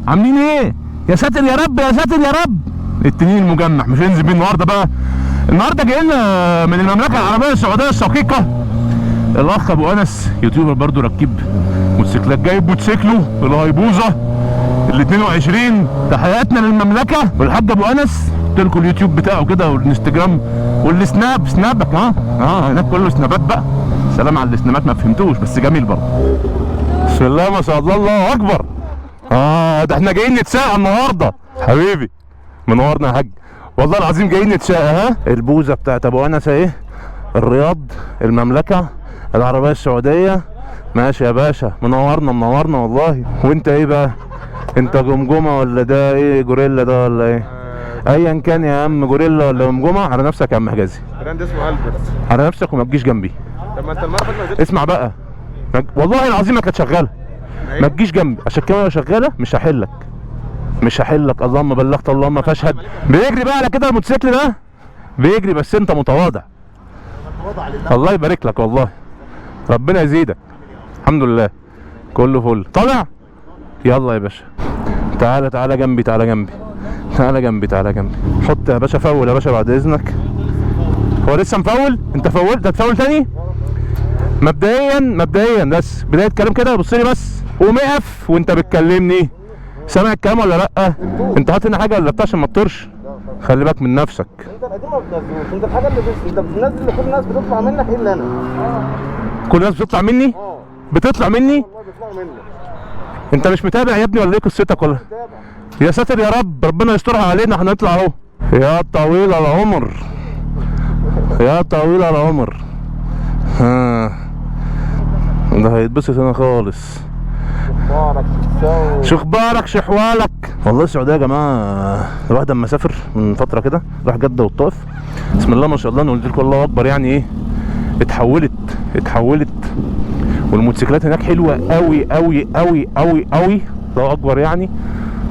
عاملين ايه؟ يا ساتر يا رب يا ساتر يا رب. التنين المجنح مش هننزل بيه النهارده بقى. النهارده جاي لنا من المملكه العربيه السعوديه الشقيقه الاخ ابو انس، يوتيوبر برضو ركيب موتوسيكلات، جايب موتوسيكله الهيبوظه ال 22. تحياتنا للمملكه والحاج ابو انس. قلت لكم اليوتيوب بتاعه كده والانستجرام والسناب، سنابك هناك كله سنابات بقى. سلام على السنابات، ما فهمتوش بس جميل برضه. بسم الله ما شاء الله، الله اكبر. ده احنا جايين نتساقى النهارده حبيبي. منورنا يا حاج والله العظيم، جايين نتساقى. البوزه بتاعت ابو انس اهي، الرياض، المملكه العربيه السعوديه. ماشي يا باشا، منورنا والله. وانت ايه بقى؟ انت جمجمه ولا ده ايه؟ جوريلا ده ولا ايه؟ ايا كان يا عم، جوريلا ولا جمجمه، على نفسك يا عم حجازي. براند اسمه البرت. على نفسك وما تجيش جنبي. طب ما انت المره اللي فاتت اسمع بقى، والله العظيم ما كانت شغاله. ما تجيش جنبي عشان الكاميرا لو شغاله مش هحلك. اللهم بلغت اللهم فاشهد. بيجري بقى على كده الموتوسيكل ده بيجري، بس انت متواضع. الله يبارك لك والله، ربنا يزيدك. الحمد لله كله فل. طالع يلا يا باشا، تعالى جنبي، تعالى جنبي. حط يا باشا، فول يا باشا بعد اذنك. هو لسه مفول؟ انت فولت؟ هتفول تاني؟ مبدئيا بس بدايه كلام كده، بص لي بس، قوم اقف وانت بتكلمني. سامع الكلام ولا لا؟ انت حاطط هنا حاجه ولا بتاع عشان ما تطرش؟ خلي بالك من نفسك. انت القديم ما بتنزلوش، انت الحاجه اللي انت بتنزل اللي كل الناس بتطلع منك الا انا. كل الناس بتطلع مني؟ بتطلع مني؟ والله بيطلعوا منك. انت مش متابع يا ابني ولا ايه قصتك ولا؟ يا ساتر يا رب، ربنا يسترها علينا، هنطلع اهو. يا طويل العمر يا طويل العمر. ده هيتبسط هنا خالص. شو اخبارك شحوالك؟ والله السعوديه يا جماعه، الواحد اما سافر من فتره كده راح جده والطائف، بسم الله ما شاء الله، انا قلت لكم الله اكبر، يعني ايه، اتحولت. والموتوسيكلات هناك حلوه قوي قوي قوي قوي قوي، الله اكبر يعني،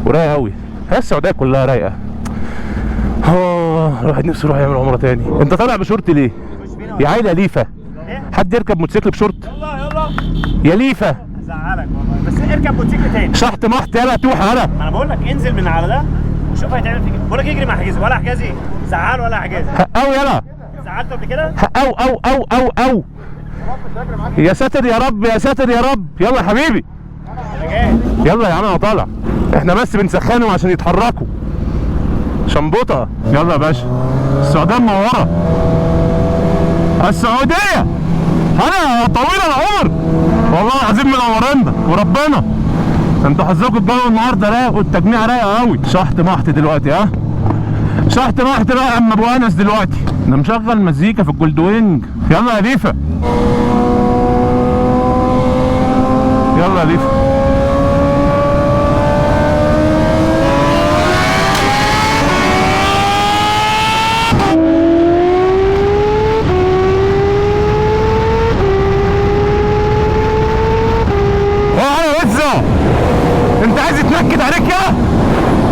ورايقه قوي. هي السعوديه كلها رايقه. الواحد نفسه يروح يعمل عمره تاني. انت طالع بشورت ليه؟ يا عيل يا ليفه، حد يركب موتوسيكل بشورت؟ يلا يا ليفه زعلك والله، بس اركب موتوسيكل تاني. شحت محت يلا توح يلا. ما انا بقول لك انزل من على ده وشوف هيتعمل فيك. بقول لك اجري مع حجازي، ولا حجازي زعل ولا حجازي. حقاو يلا. زعلت قبل كده؟ حقاو. يا ساتر يا رب يا ساتر يا رب. يلا يا حبيبي، انا جاي. يلا يا عم انا طالع. احنا بس بنسخنهم عشان يتحركوا. شنبوطه يلا يا باشا. السعوديه منوره، السعوديه انا طويل العمر والله العظيم، منورنا وربنا. انتوا حظكم الجو النهارده رايق والتجميع رايقه قوي. شحت محت دلوقتي، شحت محت بقى يا عم ابو انس. دلوقتي انا مشغل مزيكا في الجولدوينج. يلا يا ليفا، يلا يا ليفا. انت عايز يتنكد عليك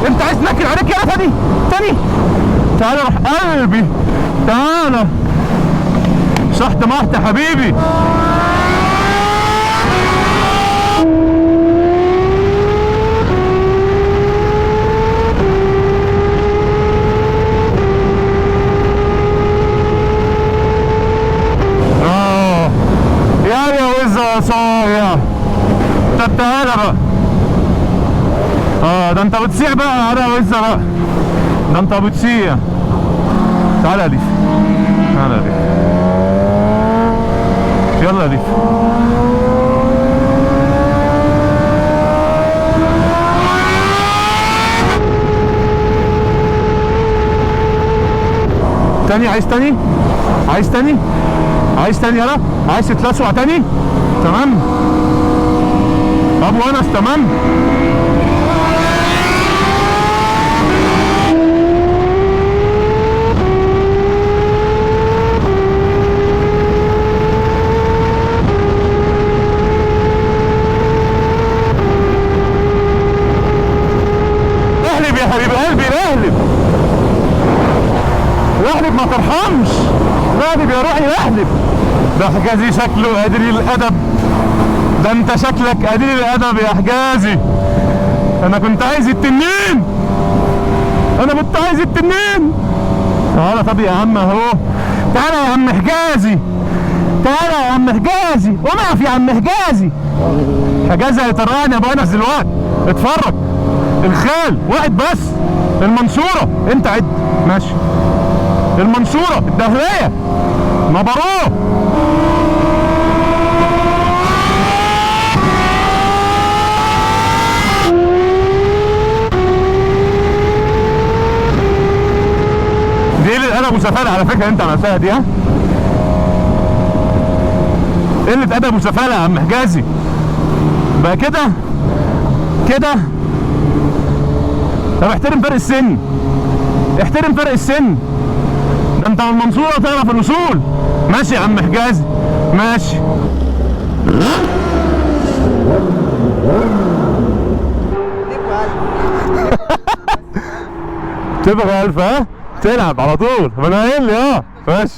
انت عايز تنكد عليك تاني. تعالى روح قلبي، تعالى. شحت محت يا حبيبي. يا وزة صايع. طب تعالى بقى. ده انت بتصيع بقى على وزة بقى، ده انت بتصيع. تعالى يا ليف، تعالى يا ليف، يلا يا ليف. تاني؟ عايز تاني يلا. عايز تتلسع تاني؟ تمام ابو انس، تمام. اهلب يا حبيب قلبي، اهلب ما ترحمش. اهلب يا روحي اهلب. ده حجازي شكله قليل الادب، ده انت شكلك قليل الادب يا حجازي. انا كنت عايز التنين، انا كنت عايز التنين. تعالى طب يا عم اهو، تعالى يا عم حجازي، تعالى يا عم حجازي، وقف يا عم حجازي. حجازي هيطرقني يا ابو انس دلوقتي. اتفرج، الخال واحد بس، المنصوره. انت عد ماشي، المنصوره، الدهريه، مبروك. دي اللي انا ابو سفالة على فكره انت عملتها دي، ها؟ قلة ادب وسفالة يا عم حجازي بقى كده كده. طب احترم فرق السن، احترم فرق السن، ده انت من المنصورة تعرف الوصول. ماشي يا عم حجازي ماشي. تبقى 1000 ها؟ تلعب على طول، ما انا قايل لي ماشي.